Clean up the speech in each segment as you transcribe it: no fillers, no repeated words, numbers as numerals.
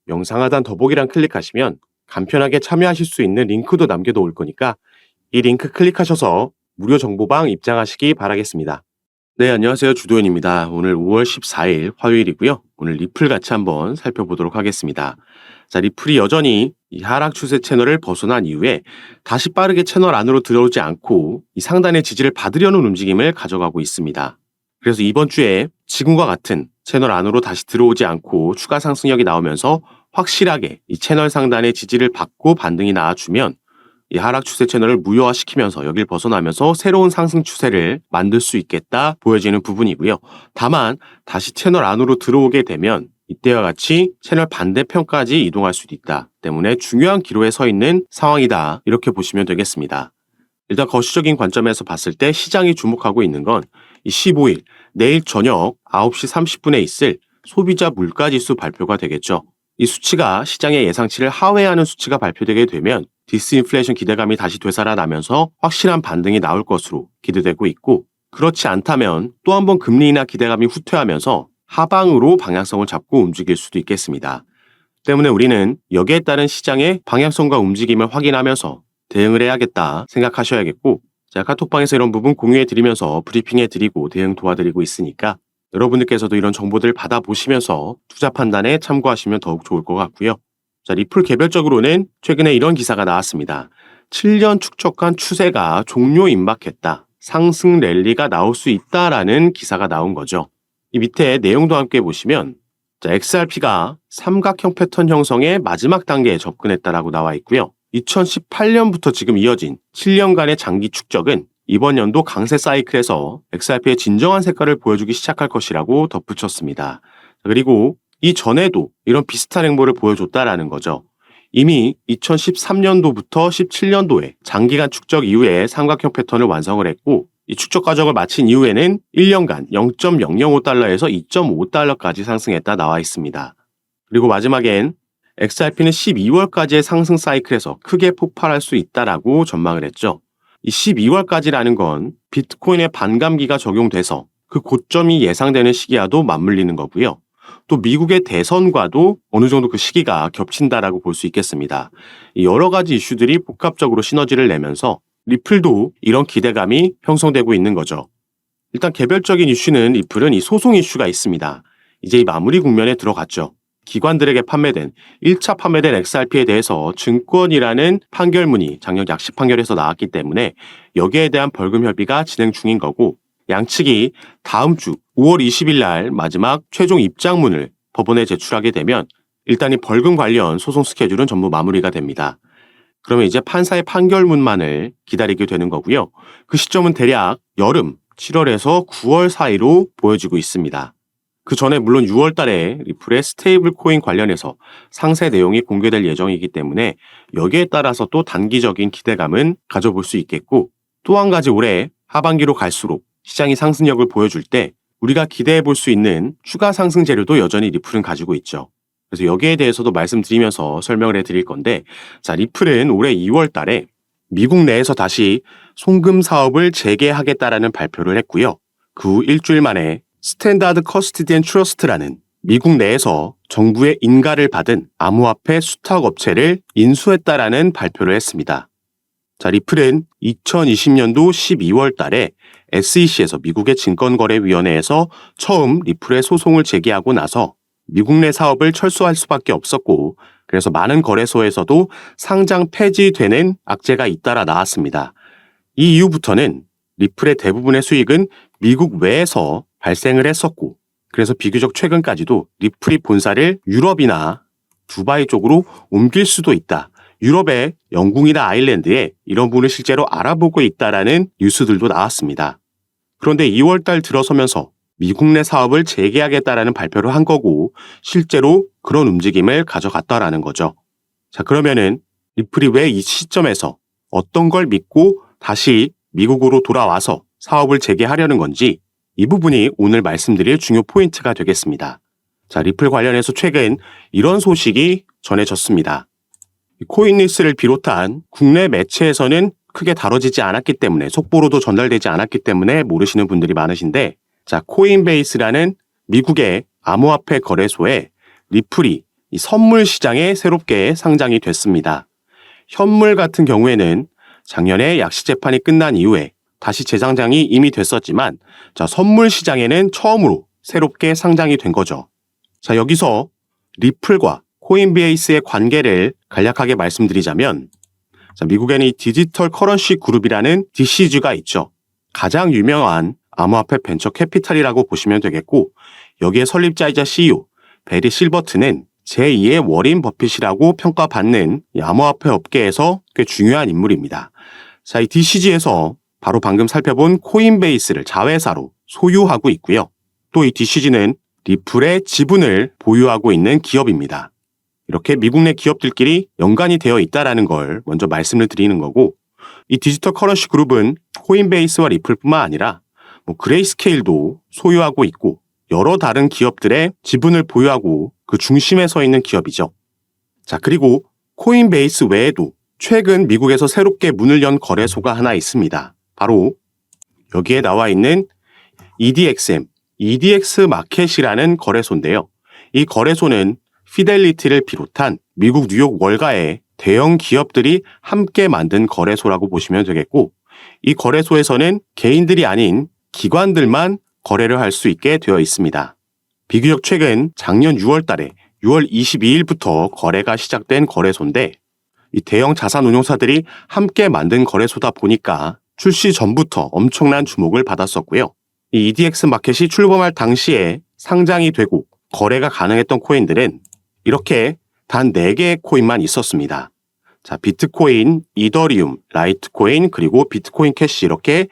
영상 하단 더보기란 클릭하시면 간편하게 참여하실 수 있는 링크도 남겨놓을 거니까 이 링크 클릭하셔서 무료 정보방 입장하시기 바라겠습니다. 네, 안녕하세요. 주도현입니다. 오늘 5월 14일 화요일이고요. 오늘 리플 같이 한번 살펴보도록 하겠습니다. 자, 리플이 여전히 이 하락 추세 채널을 벗어난 이후에 다시 빠르게 채널 안으로 들어오지 않고 이 상단의 지지를 받으려는 움직임을 가져가고 있습니다. 그래서 이번 주에 지금과 같은 채널 안으로 다시 들어오지 않고 추가 상승력이 나오면서 확실하게 이 채널 상단의 지지를 받고 반등이 나와주면 이 하락 추세 채널을 무효화시키면서 여길 벗어나면서 새로운 상승 추세를 만들 수 있겠다 보여지는 부분이고요. 다만 다시 채널 안으로 들어오게 되면 이때와 같이 채널 반대편까지 이동할 수도 있다 때문에 중요한 기로에 서 있는 상황이다 이렇게 보시면 되겠습니다. 일단 거시적인 관점에서 봤을 때 시장이 주목하고 있는 건 이 15일 내일 저녁 9시 30분에 있을 소비자 물가지수 발표가 되겠죠. 이 수치가 시장의 예상치를 하회하는 수치가 발표되게 되면 디스인플레이션 기대감이 다시 되살아나면서 확실한 반등이 나올 것으로 기대되고 있고, 그렇지 않다면 또 한 번 금리 인하 기대감이 후퇴하면서 하방으로 방향성을 잡고 움직일 수도 있겠습니다. 때문에 우리는 여기에 따른 시장의 방향성과 움직임을 확인하면서 대응을 해야겠다 생각하셔야겠고, 제가 카톡방에서 이런 부분 공유해 드리면서 브리핑해 드리고 대응 도와드리고 있으니까 여러분들께서도 이런 정보들 받아보시면서 투자 판단에 참고하시면 더욱 좋을 것 같고요. 자, 리플 개별적으로는 최근에 이런 기사가 나왔습니다. 7년 축적한 추세가 종료 임박했다. 상승 랠리가 나올 수 있다라는 기사가 나온 거죠. 이 밑에 내용도 함께 보시면 XRP가 삼각형 패턴 형성의 마지막 단계에 접근했다라고 나와 있고요. 2018년부터 지금 이어진 7년간의 장기 축적은 이번 연도 강세 사이클에서 XRP의 진정한 색깔을 보여주기 시작할 것이라고 덧붙였습니다. 그리고 이전에도 이런 비슷한 행보를 보여줬다라는 거죠. 이미 2013년도부터 17년도에 장기간 축적 이후에 삼각형 패턴을 완성을 했고, 이 축적 과정을 마친 이후에는 1년간 0.005달러에서 2.5달러까지 상승했다 나와 있습니다. 그리고 마지막엔 XRP는 12월까지의 상승 사이클에서 크게 폭발할 수 있다라고 전망을 했죠. 이 12월까지라는 건 비트코인의 반감기가 적용돼서 그 고점이 예상되는 시기와도 맞물리는 거고요. 또 미국의 대선과도 어느 정도 그 시기가 겹친다라고 볼 수 있겠습니다. 여러 가지 이슈들이 복합적으로 시너지를 내면서 리플도 이런 기대감이 형성되고 있는 거죠. 일단 개별적인 이슈는 리플은 이 소송 이슈가 있습니다. 이제 이 마무리 국면에 들어갔죠. 기관들에게 판매된 1차 판매된 XRP에 대해서 증권이라는 판결문이 작년 약식 판결에서 나왔기 때문에 여기에 대한 벌금 협의가 진행 중인 거고, 양측이 다음 주 5월 20일 날 마지막 최종 입장문을 법원에 제출하게 되면 일단 이 벌금 관련 소송 스케줄은 전부 마무리가 됩니다. 그러면 이제 판사의 판결문만을 기다리게 되는 거고요. 그 시점은 대략 여름 7월에서 9월 사이로 보여지고 있습니다. 그 전에 물론 6월 달에 리플의 스테이블 코인 관련해서 상세 내용이 공개될 예정이기 때문에 여기에 따라서 또 단기적인 기대감은 가져볼 수 있겠고, 또 한 가지 올해 하반기로 갈수록 시장이 상승력을 보여줄 때 우리가 기대해 볼 수 있는 추가 상승 재료도 여전히 리플은 가지고 있죠. 그래서 여기에 대해서도 말씀드리면서 설명을 해드릴 건데, 자, 리플은 올해 2월 달에 미국 내에서 다시 송금 사업을 재개하겠다라는 발표를 했고요. 그 후 일주일 만에 스탠다드 커스티디 앤 트러스트라는 미국 내에서 정부의 인가를 받은 암호화폐 수탁 업체를 인수했다라는 발표를 했습니다. 자, 리플은 2020년도 12월 달에 SEC에서 미국의 증권거래위원회에서 처음 리플의 소송을 제기하고 나서 미국 내 사업을 철수할 수밖에 없었고, 그래서 많은 거래소에서도 상장 폐지되는 악재가 잇따라 나왔습니다. 이 이후부터는 리플의 대부분의 수익은 미국 외에서 발생을 했었고, 그래서 비교적 최근까지도 리플이 본사를 유럽이나 두바이 쪽으로 옮길 수도 있다. 유럽의 영국이나 아일랜드에 이런 부분을 실제로 알아보고 있다라는 뉴스들도 나왔습니다. 그런데 2월 달 들어서면서 미국 내 사업을 재개하겠다라는 발표를 한 거고, 실제로 그런 움직임을 가져갔다라는 거죠. 자, 그러면은 리플이 왜 이 시점에서 어떤 걸 믿고 다시 미국으로 돌아와서 사업을 재개하려는 건지, 이 부분이 오늘 말씀드릴 중요 포인트가 되겠습니다. 자, 리플 관련해서 최근 이런 소식이 전해졌습니다. 코인리스를 비롯한 국내 매체에서는 크게 다뤄지지 않았기 때문에, 속보로도 전달되지 않았기 때문에 모르시는 분들이 많으신데, 자, 코인베이스라는 미국의 암호화폐 거래소에 리플이 이 선물 시장에 새롭게 상장이 됐습니다. 현물 같은 경우에는 작년에 약식 재판이 끝난 이후에 다시 재상장이 이미 됐었지만 선물 시장에는 처음으로 새롭게 상장이 된 거죠. 자, 여기서 리플과 코인베이스의 관계를 간략하게 말씀드리자면 미국에는 이 디지털 커런시 그룹이라는 DCG가 있죠. 가장 유명한 암호화폐 벤처 캐피탈이라고 보시면 되겠고 여기에 설립자이자 CEO 베리 실버트는 제2의 워린 버핏이라고 평가받는 이 암호화폐 업계에서 꽤 중요한 인물입니다. 자, 이 DCG에서 바로 방금 살펴본 코인베이스를 자회사로 소유하고 있고요. 또 이 DCG는 리플의 지분을 보유하고 있는 기업입니다. 이렇게 미국 내 기업들끼리 연관이 되어 있다는 걸 먼저 말씀을 드리는 거고 이 디지털 커런시 그룹은 코인베이스와 리플뿐만 아니라 그레이스케일도 소유하고 있고 여러 다른 기업들의 지분을 보유하고 그 중심에 서 있는 기업이죠. 자, 그리고 코인베이스 외에도 최근 미국에서 새롭게 문을 연 거래소가 하나 있습니다. 바로 여기에 나와 있는 EDXM, EDX 마켓이라는 거래소인데요. 이 거래소는 피델리티를 비롯한 미국 뉴욕 월가의 대형 기업들이 함께 만든 거래소라고 보시면 되겠고 이 거래소에서는 개인들이 아닌 기관들만 거래를 할 수 있게 되어 있습니다. 비교적 최근 작년 6월 달에 6월 22일부터 거래가 시작된 거래소인데 이 대형 자산운용사들이 함께 만든 거래소다 보니까 출시 전부터 엄청난 주목을 받았었고요. 이 EDX 마켓이 출범할 당시에 상장이 되고 거래가 가능했던 코인들은 이렇게 단 4개의 코인만 있었습니다. 자, 비트코인, 이더리움, 라이트코인, 그리고 비트코인 캐시 이렇게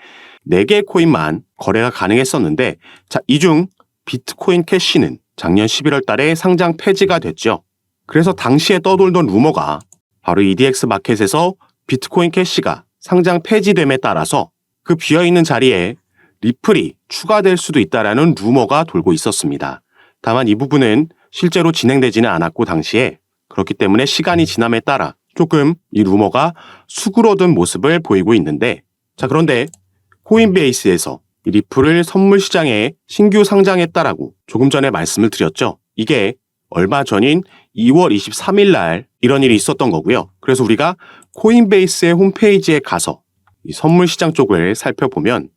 4개의 코인만 거래가 가능했었는데 자, 이 중 비트코인 캐시는 작년 11월 달에 상장 폐지가 됐죠. 그래서 당시에 떠돌던 루머가 바로 EDX 마켓에서 비트코인 캐시가 상장 폐지됨에 따라서 그 비어있는 자리에 리플이 추가될 수도 있다라는 루머가 돌고 있었습니다. 다만 이 부분은 실제로 진행되지는 않았고 당시에 그렇기 때문에 시간이 지남에 따라 조금 이 루머가 수그러든 모습을 보이고 있는데 자, 그런데 코인베이스에서 이 리플을 선물 시장에 신규 상장했다라고 조금 전에 말씀을 드렸죠. 이게 얼마 전인 2월 23일 날 이런 일이 있었던 거고요. 그래서 우리가 코인베이스의 홈페이지에 가서 이 선물 시장 쪽을 살펴보면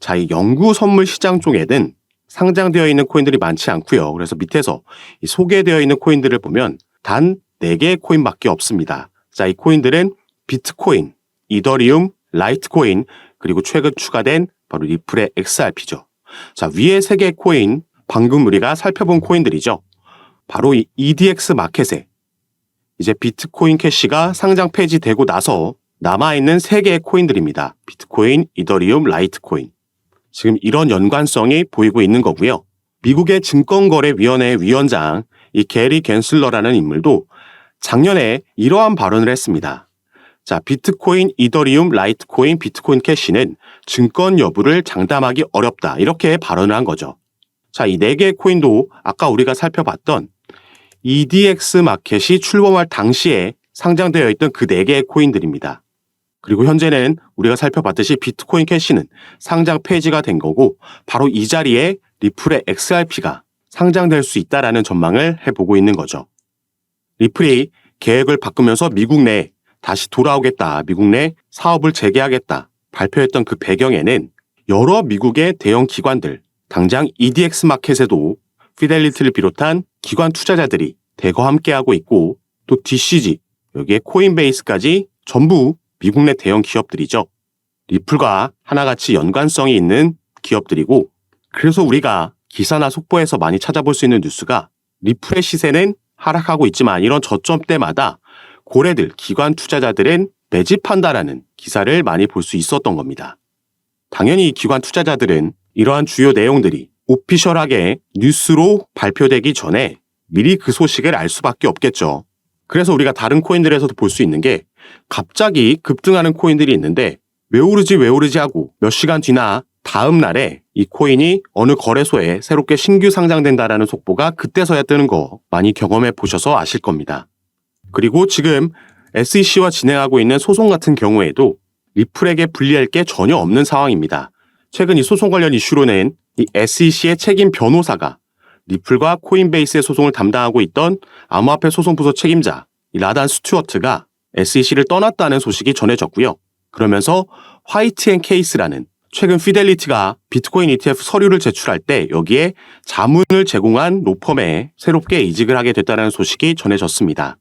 자, 이 영구 선물 시장 쪽에는 상장되어 있는 코인들이 많지 않고요. 그래서 밑에서 이 소개되어 있는 코인들을 보면 단 4개의 코인밖에 없습니다. 자, 이 코인들은 비트코인, 이더리움, 라이트코인, 그리고 최근 추가된 바로 리플의 XRP죠. 자, 위에 3개의 코인, 방금 우리가 살펴본 코인들이죠. 바로 이 EDX 마켓에 이제 비트코인 캐시가 상장 폐지되고 나서 남아있는 3개의 코인들입니다. 비트코인, 이더리움, 라이트코인. 지금 이런 연관성이 보이고 있는 거고요. 미국의 증권거래위원회 위원장 이 게리 갠슬러라는 인물도 작년에 이러한 발언을 했습니다. 자, 비트코인, 이더리움, 라이트코인, 비트코인 캐시는 증권 여부를 장담하기 어렵다. 이렇게 발언을 한 거죠. 자, 이 4개의 코인도 아까 우리가 살펴봤던 EDX 마켓이 출범할 당시에 상장되어 있던 그 4개의 코인들입니다. 그리고 현재는 우리가 살펴봤듯이 비트코인 캐시는 상장 폐지가 된 거고 바로 이 자리에 리플의 XRP가 상장될 수 있다라는 전망을 해보고 있는 거죠. 리플이 계획을 바꾸면서 미국 내에 다시 돌아오겠다, 미국 내 사업을 재개하겠다 발표했던 그 배경에는 여러 미국의 대형 기관들, 당장 EDX 마켓에도 피델리티를 비롯한 기관 투자자들이 대거 함께하고 있고 또 DCG, 여기에 코인베이스까지 전부 미국 내 대형 기업들이죠. 리플과 하나같이 연관성이 있는 기업들이고 그래서 우리가 기사나 속보에서 많이 찾아볼 수 있는 뉴스가 리플의 시세는 하락하고 있지만 이런 저점 때마다 고래들, 기관 투자자들은 매집한다라는 기사를 많이 볼 수 있었던 겁니다. 당연히 기관 투자자들은 이러한 주요 내용들이 오피셜하게 뉴스로 발표되기 전에 미리 그 소식을 알 수밖에 없겠죠. 그래서 우리가 다른 코인들에서도 볼 수 있는 게 갑자기 급등하는 코인들이 있는데 왜 오르지 하고 몇 시간 뒤나 다음 날에 이 코인이 어느 거래소에 새롭게 신규 상장된다라는 속보가 그때서야 뜨는 거 많이 경험해 보셔서 아실 겁니다. 그리고 지금 SEC와 진행하고 있는 소송 같은 경우에도 리플에게 불리할 게 전혀 없는 상황입니다. 최근 이 소송 관련 이슈로는 이 SEC의 책임 변호사가 리플과 코인베이스의 소송을 담당하고 있던 암호화폐 소송부서 책임자 라단 스튜어트가 SEC를 떠났다는 소식이 전해졌고요. 그러면서 화이트앤케이스라는 최근 피델리티가 비트코인 ETF 서류를 제출할 때 여기에 자문을 제공한 로펌에 새롭게 이직을 하게 됐다는 소식이 전해졌습니다.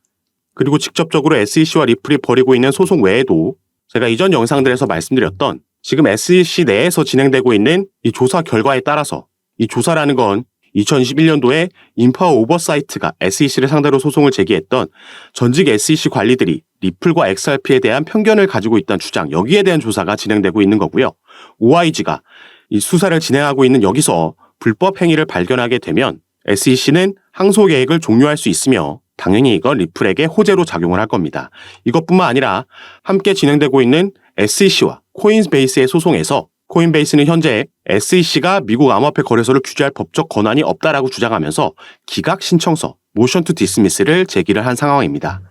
그리고 직접적으로 SEC와 리플이 벌이고 있는 소송 외에도 제가 이전 영상들에서 말씀드렸던 지금 SEC 내에서 진행되고 있는 이 조사 결과에 따라서 이 조사라는 건 2021년도에 인파워 오버사이트가 SEC를 상대로 소송을 제기했던 전직 SEC 관리들이 리플과 XRP에 대한 편견을 가지고 있다는 주장, 여기에 대한 조사가 진행되고 있는 거고요. OIG가 이 수사를 진행하고 있는 여기서 불법 행위를 발견하게 되면 SEC는 항소 계획을 종료할 수 있으며 당연히 이건 리플에게 호재로 작용을 할 겁니다. 이것뿐만 아니라 함께 진행되고 있는 SEC와 코인베이스의 소송에서 코인베이스는 현재 SEC가 미국 암호화폐 거래소를 규제할 법적 권한이 없다라고 주장하면서 기각 신청서 모션 투 디스미스를 제기를 한 상황입니다.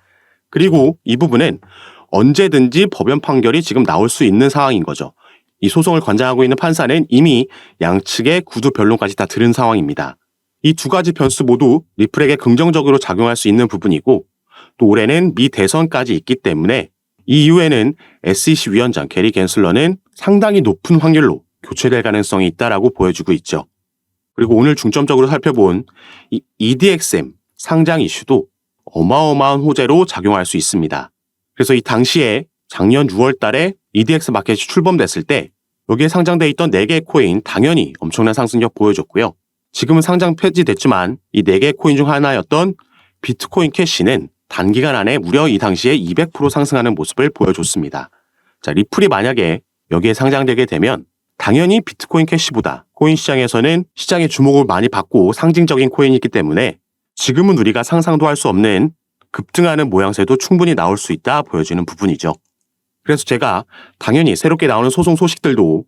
그리고 이 부분은 언제든지 법원 판결이 지금 나올 수 있는 상황인 거죠. 이 소송을 관장하고 있는 판사는 이미 양측의 구두 변론까지 다 들은 상황입니다. 이 두 가지 변수 모두 리플에게 긍정적으로 작용할 수 있는 부분이고 또 올해는 미 대선까지 있기 때문에 이 이후에는 SEC 위원장 게리 갠슬러는 상당히 높은 확률로 교체될 가능성이 있다라고 보여주고 있죠. 그리고 오늘 중점적으로 살펴본 이 EDXM 상장 이슈도 어마어마한 호재로 작용할 수 있습니다. 그래서 이 당시에 작년 6월 달에 EDX 마켓이 출범됐을 때 여기에 상장돼 있던 4개의 코인 당연히 엄청난 상승력 보여줬고요. 지금은 상장 폐지됐지만 이 4개의 코인 중 하나였던 비트코인 캐시는 단기간 안에 무려 이 당시에 200% 상승하는 모습을 보여줬습니다. 자, 리플이 만약에 여기에 상장되게 되면 당연히 비트코인 캐시보다 코인 시장에서는 시장의 주목을 많이 받고 상징적인 코인이기 때문에 지금은 우리가 상상도 할 수 없는 급등하는 모양새도 충분히 나올 수 있다 보여지는 부분이죠. 그래서 제가 당연히 새롭게 나오는 소송 소식들도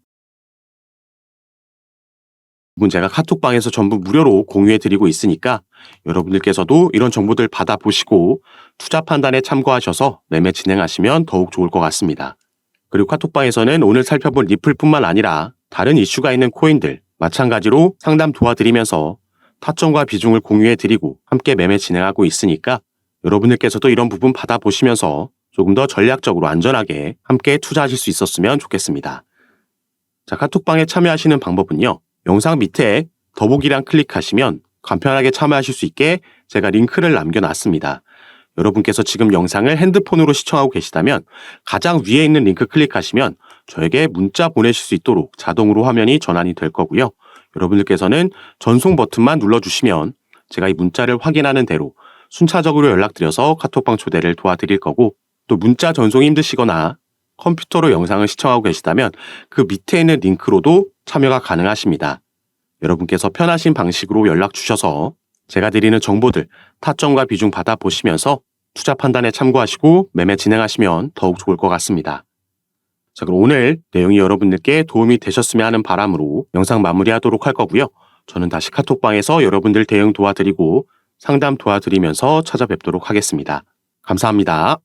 제가 카톡방에서 전부 무료로 공유해드리고 있으니까 여러분들께서도 이런 정보들 받아보시고 투자 판단에 참고하셔서 매매 진행하시면 더욱 좋을 것 같습니다. 그리고 카톡방에서는 오늘 살펴본 리플뿐만 아니라 다른 이슈가 있는 코인들 마찬가지로 상담 도와드리면서 타점과 비중을 공유해드리고 함께 매매 진행하고 있으니까 여러분들께서도 이런 부분 받아보시면서 조금 더 전략적으로 안전하게 함께 투자하실 수 있었으면 좋겠습니다. 자, 카톡방에 참여하시는 방법은요. 영상 밑에 더보기란 클릭하시면 간편하게 참여하실 수 있게 제가 링크를 남겨놨습니다. 여러분께서 지금 영상을 핸드폰으로 시청하고 계시다면 가장 위에 있는 링크 클릭하시면 저에게 문자 보내실 수 있도록 자동으로 화면이 전환이 될 거고요. 여러분들께서는 전송 버튼만 눌러주시면 제가 이 문자를 확인하는 대로 순차적으로 연락드려서 카톡방 초대를 도와드릴 거고 또 문자 전송이 힘드시거나 컴퓨터로 영상을 시청하고 계시다면 그 밑에 있는 링크로도 참여가 가능하십니다. 여러분께서 편하신 방식으로 연락 주셔서 제가 드리는 정보들 타점과 비중 받아보시면서 투자 판단에 참고하시고 매매 진행하시면 더욱 좋을 것 같습니다. 자, 그럼 오늘 내용이 여러분들께 도움이 되셨으면 하는 바람으로 영상 마무리하도록 할 거고요. 저는 다시 카톡방에서 여러분들 대응 도와드리고 상담 도와드리면서 찾아뵙도록 하겠습니다. 감사합니다.